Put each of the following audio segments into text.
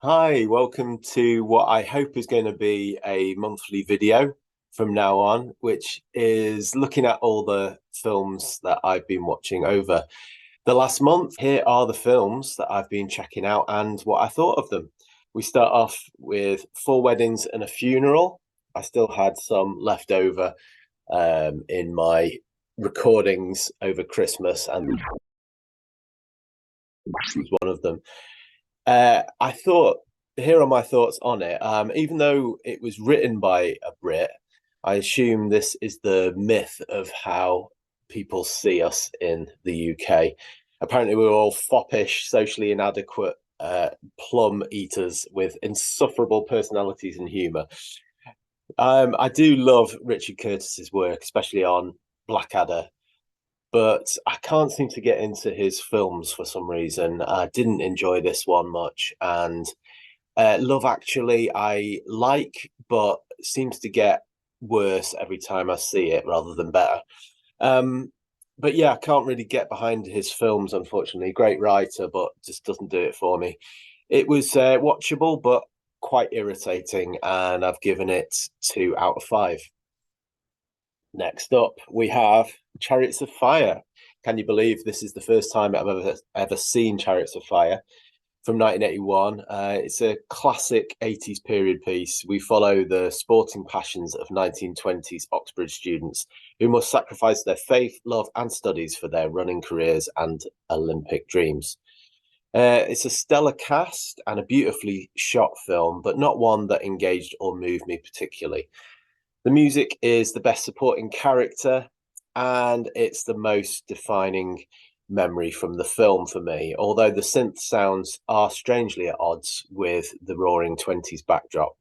Hi, welcome to what I hope is going to be a monthly video from now on, which is looking at all the films that I've been watching over the last month. Here are the films that I've been checking out and what I thought of them. We start off with Four Weddings and a Funeral. I still had some left over in my recordings over Christmas, and this was one of them. I thought, here are my thoughts on it. Even though it was written by a Brit, I assume this is the myth of how people see us in the UK. Apparently, we're all foppish, socially inadequate, plum eaters with insufferable personalities and humour. I do love Richard Curtis's work, especially on Blackadder, but I can't seem to get into his films for some reason. I didn't enjoy this one much, and Love Actually, I like, but seems to get worse every time I see it rather than better. Um, but yeah, I can't really get behind his films, unfortunately. Great writer, but just doesn't do it for me. It was watchable, but quite irritating, and I've given it 2 out of 5. Next up, we have Chariots of Fire. Can you believe this is the first time I've ever seen Chariots of Fire? From 1981. It's a classic 80s period piece. We follow the sporting passions of 1920s Oxbridge students who must sacrifice their faith, love, and studies for their running careers and Olympic dreams. It's a stellar cast and a beautifully shot film, but not one that engaged or moved me particularly. The music is the best supporting character, and it's the most defining memory from the film for me, although the synth sounds are strangely at odds with the roaring 20s backdrop.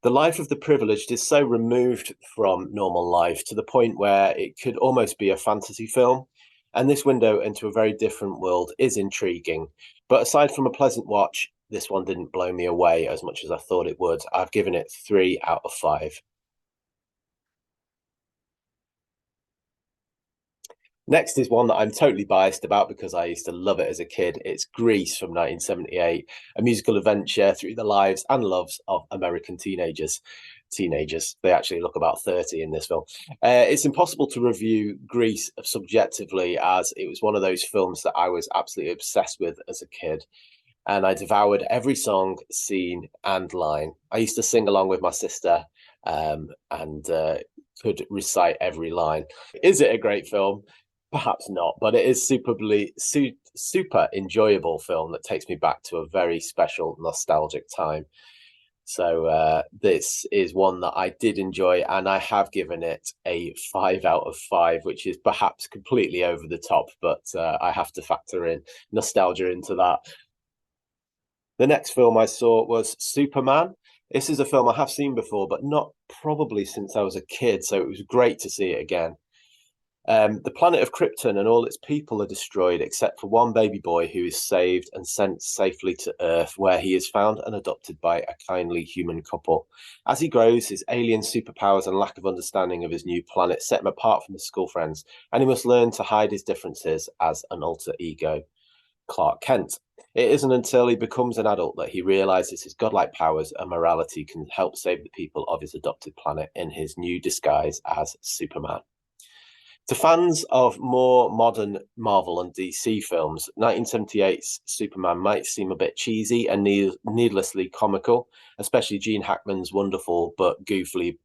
The life of the privileged is so removed from normal life to the point where it could almost be a fantasy film. And this window into a very different world is intriguing. But aside from a pleasant watch, this one didn't blow me away as much as I thought it would. I've given it 3 out of 5. Next is one that I'm totally biased about because I used to love it as a kid. It's Grease from 1978, a musical adventure through the lives and loves of American teenagers. They actually look about 30 in this film. It's impossible to review Grease subjectively, as it was one of those films that I was absolutely obsessed with as a kid. And I devoured every song, scene, and line. I used to sing along with my sister, and could recite every line. Is it a great film? Perhaps not, but it is super enjoyable film that takes me back to a very special nostalgic time. So this is one that I did enjoy, and I have given it a 5 out of 5, which is perhaps completely over the top, but I have to factor in nostalgia into that. The next film I saw was Superman. This is a film I have seen before, but not probably since I was a kid, so it was great to see it again. The planet of Krypton and all its people are destroyed except for one baby boy who is saved and sent safely to Earth, where he is found and adopted by a kindly human couple. As he grows, his alien superpowers and lack of understanding of his new planet set him apart from his school friends, and he must learn to hide his differences as an alter ego, Clark Kent. It isn't until he becomes an adult that he realizes his godlike powers and morality can help save the people of his adopted planet in his new disguise as Superman. To fans of more modern Marvel and DC films, 1978's Superman might seem a bit cheesy and needlessly comical, especially Gene Hackman's wonderful but goofy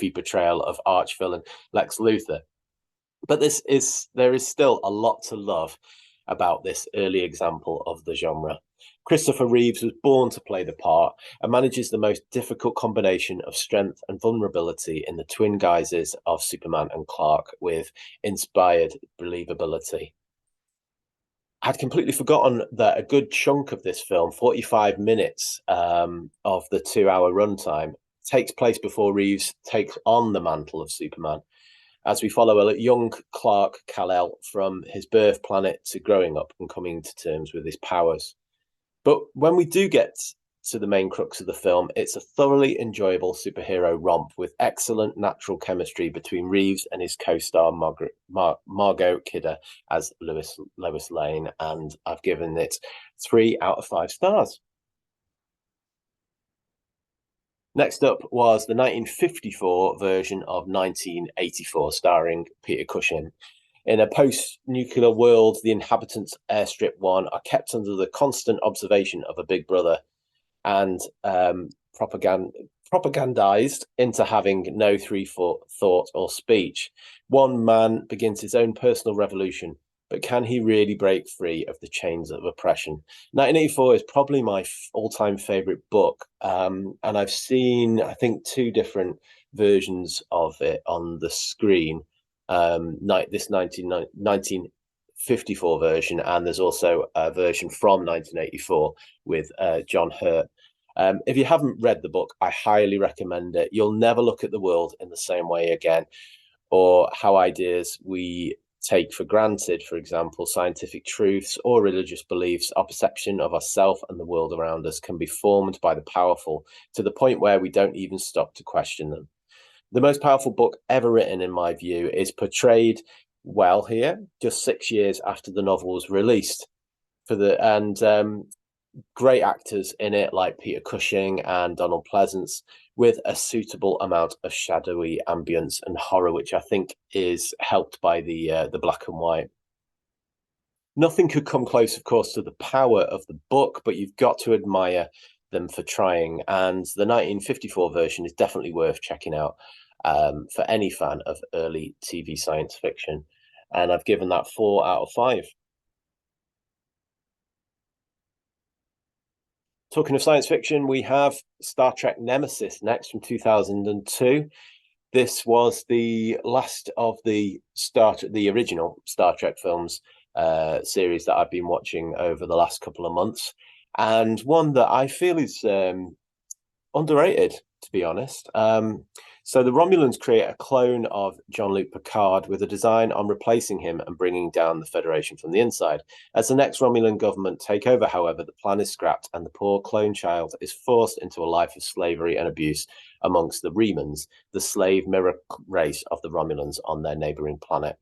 portrayal of arch-villain Lex Luthor. But there is still a lot to love about this early example of the genre. Christopher Reeves was born to play the part and manages the most difficult combination of strength and vulnerability in the twin guises of Superman and Clark with inspired believability. I'd completely forgotten that a good chunk of this film, 45 minutes of the 2 hour runtime, takes place before Reeves takes on the mantle of Superman, as we follow a young Clark Kal-El from his birth planet to growing up and coming to terms with his powers. But when we do get to the main crux of the film, it's a thoroughly enjoyable superhero romp with excellent natural chemistry between Reeves and his co-star Margot Kidder as Lois Lane, and I've given it 3 out of 5 stars. Next up was the 1954 version of 1984, starring Peter Cushing. In a post-nuclear world, the inhabitants of Airstrip 1 are kept under the constant observation of a big brother and propagandized into having no thought or speech. One man begins his own personal revolution, but can he really break free of the chains of oppression? 1984 is probably my all-time favorite book, and I've seen, I think, two different versions of it on the screen. This 1954 version, and there's also a version from 1984 with John Hurt. If you haven't read the book, I highly recommend it. You'll never look at the world in the same way again, or how ideas we take for granted, for example, scientific truths or religious beliefs, our perception of ourselves and the world around us can be formed by the powerful to the point where we don't even stop to question them. The most powerful book ever written, in my view, is portrayed well here, just 6 years after the novel was released. Great actors in it, like Peter Cushing and Donald Pleasance, with a suitable amount of shadowy ambience and horror, which I think is helped by the black and white. Nothing could come close, of course, to the power of the book, but you've got to admire them for trying. And the 1954 version is definitely worth checking out for any fan of early TV science fiction. And I've given that 4 out of 5. Talking of science fiction, we have Star Trek Nemesis Next from 2002. This was the last of the original Star Trek films series that I've been watching over the last couple of months, and one that I feel is underrated, to be honest. So the Romulans create a clone of Jean-Luc Picard with a design on replacing him and bringing down the Federation from the inside. As the next Romulan government take over, however, the plan is scrapped and the poor clone child is forced into a life of slavery and abuse amongst the Remans, the slave mirror race of the Romulans on their neighboring planet.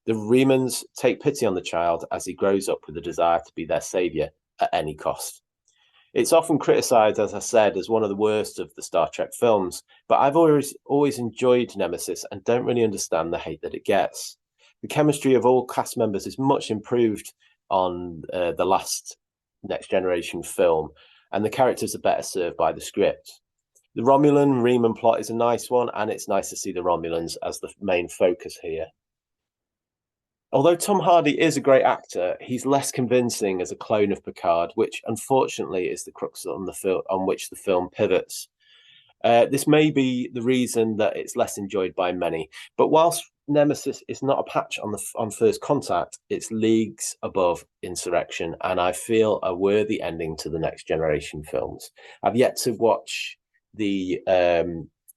The Remans take pity on the child as he grows up with a desire to be their savior at any cost. It's often criticized, as I said, as one of the worst of the Star Trek films, but I've always enjoyed Nemesis and don't really understand the hate that it gets. The chemistry of all cast members is much improved on the last Next Generation film, and the characters are better served by the script. The Romulan-Reman plot is a nice one, and it's nice to see the Romulans as the main focus here. Although Tom Hardy is a great actor, he's less convincing as a clone of Picard, which unfortunately is the crux on which the film pivots. This may be the reason that it's less enjoyed by many. But whilst Nemesis is not a patch on First Contact, it's leagues above Insurrection, and I feel a worthy ending to the Next Generation films. I've yet to watch the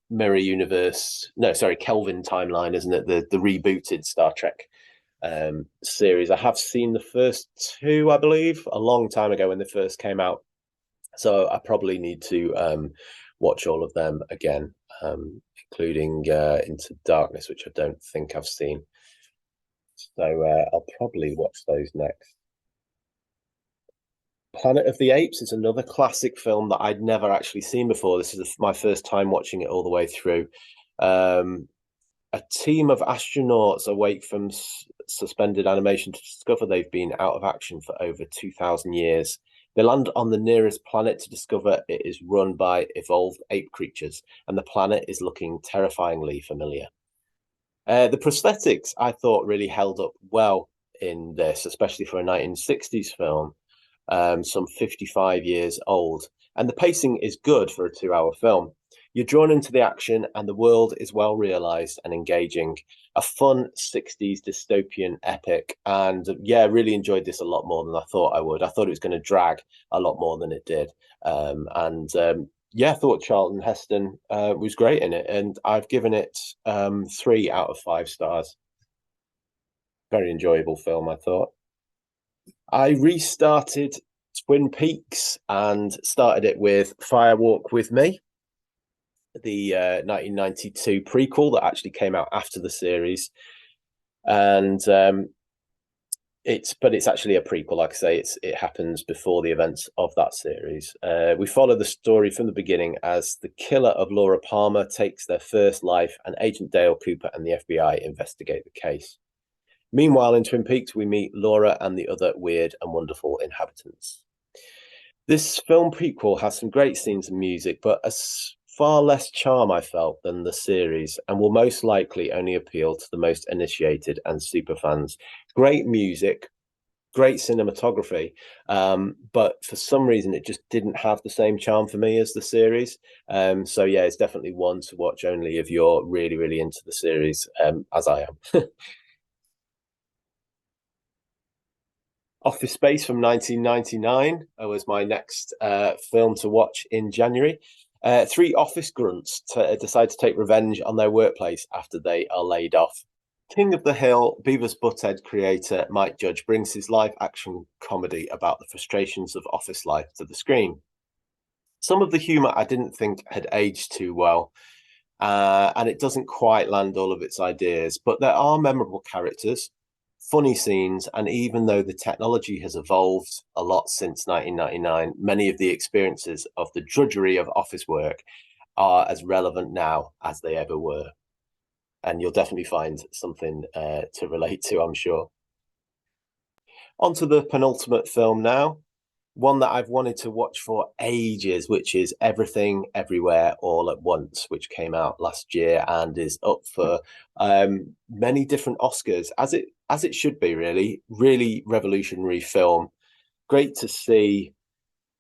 Mirror Universe, Kelvin timeline, isn't it? The rebooted Star Trek series. I have seen the first 2, I believe, a long time ago when they first came out. So I probably need to watch all of them again, including Into Darkness, which I don't think I've seen. So I'll probably watch those next. Planet of the Apes is another classic film that I'd never actually seen before. This is my first time watching it all the way through. A team of astronauts awake from suspended animation to discover they've been out of action for over 2,000 years. They land on the nearest planet to discover it is run by evolved ape creatures, and the planet is looking terrifyingly familiar. The prosthetics, I thought, really held up well in this, especially for a 1960s film, some 55 years old. And the pacing is good for a 2-hour film. You're drawn into the action, and the world is well realized and engaging. A fun 60s dystopian epic. And yeah, really enjoyed this a lot more than I thought I would. I thought it was going to drag a lot more than it did. I thought Charlton Heston was great in it. And I've given it 3 out of 5 stars. Very enjoyable film, I thought. I restarted Twin Peaks and started it with Fire Walk with Me, the 1992 prequel that actually came out after the series. And But it's actually a prequel. Like I say, it happens before the events of that series. We follow the story from the beginning as the killer of Laura Palmer takes their first life, and Agent Dale Cooper and the FBI investigate the case. Meanwhile, in Twin Peaks, we meet Laura and the other weird and wonderful inhabitants. This film prequel has some great scenes and music, but far less charm, I felt, than the series, and will most likely only appeal to the most initiated and super fans. Great music, great cinematography, but for some reason it just didn't have the same charm for me as the series. So yeah, it's definitely one to watch only if you're really, really into the series, as I am. Office Space from 1999 was my next film to watch in January. Three office grunts decide to take revenge on their workplace after they are laid off. King of the Hill, Beavis Butthead creator Mike Judge brings his live action comedy about the frustrations of office life to the screen. Some of the humour I didn't think had aged too well, and it doesn't quite land all of its ideas, but there are memorable characters, funny scenes, and even though the technology has evolved a lot since 1999, many of the experiences of the drudgery of office work are as relevant now as they ever were. And you'll definitely find something to relate to, I'm sure. On to the penultimate film now, one that I've wanted to watch for ages, which is Everything Everywhere All at Once, which came out last year and is up for many different Oscars, as it should be. Really revolutionary film. Great to see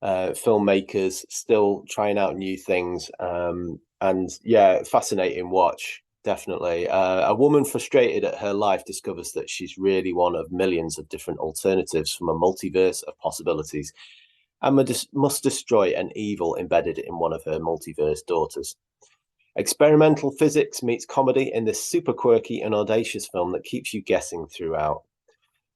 filmmakers still trying out new things, and yeah, fascinating watch. Definitely. A woman frustrated at her life discovers that she's really one of millions of different alternatives from a multiverse of possibilities, and must destroy an evil embedded in one of her multiverse daughters. Experimental physics meets comedy in this super quirky and audacious film that keeps you guessing throughout.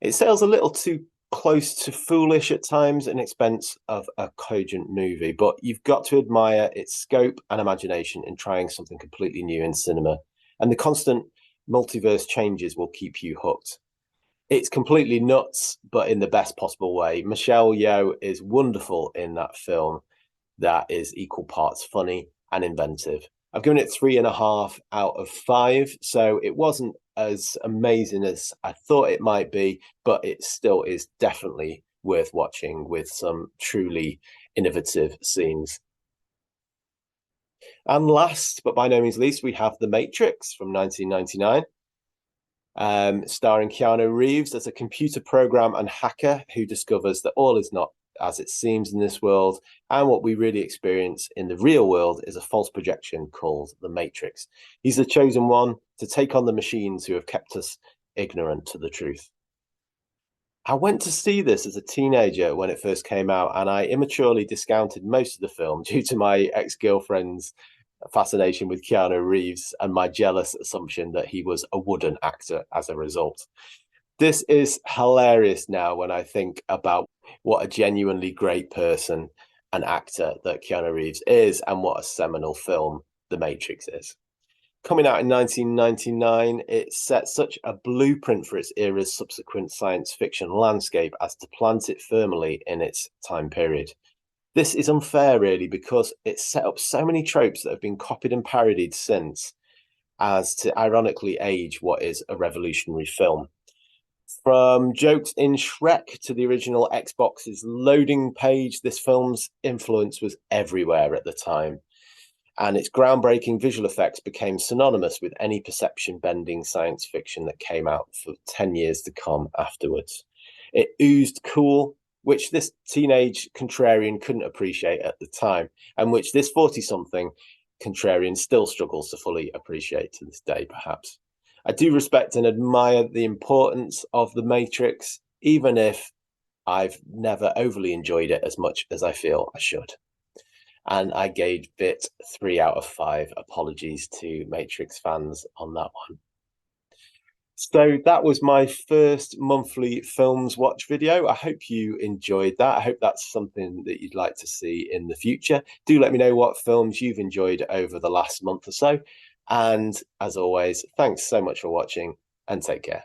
It sails a little too close to foolish at times in expense of a cogent movie, but you've got to admire its scope and imagination in trying something completely new in cinema. And the constant multiverse changes will keep you hooked. It's completely nuts, but in the best possible way. Michelle Yeoh is wonderful in that film that is equal parts funny and inventive. I've given it 3.5 out of 5, so it wasn't as amazing as I thought it might be, but it still is definitely worth watching with some truly innovative scenes. And last, but by no means least, we have The Matrix from 1999. Starring Keanu Reeves as a computer program and hacker who discovers that all is not as it seems in this world, and what we really experience in the real world is a false projection called the Matrix. He's the chosen one to take on the machines who have kept us ignorant to the truth. I went to see this as a teenager when it first came out, and I immaturely discounted most of the film due to my ex-girlfriend's fascination with Keanu Reeves and my jealous assumption that he was a wooden actor as a result. This is hilarious now when I think about what a genuinely great person and actor that Keanu Reeves is, and what a seminal film The Matrix is. Coming out in 1999, it set such a blueprint for its era's subsequent science fiction landscape as to plant it firmly in its time period. This is unfair, really, because it set up so many tropes that have been copied and parodied since, as to ironically age what is a revolutionary film. From jokes in Shrek to the original Xbox's loading page, this film's influence was everywhere at the time, and its groundbreaking visual effects became synonymous with any perception-bending science fiction that came out for 10 years to come afterwards. It oozed cool, which this teenage contrarian couldn't appreciate at the time, and which this 40-something contrarian still struggles to fully appreciate to this day, perhaps. I do respect and admire the importance of The Matrix, even if I've never overly enjoyed it as much as I feel I should. And I gave it 3 out of 5. Apologies to Matrix fans on that one. So that was my first monthly films watch video. I hope you enjoyed that. I hope that's something that you'd like to see in the future. Do let me know what films you've enjoyed over the last month or so. And as always, thanks so much for watching, and take care.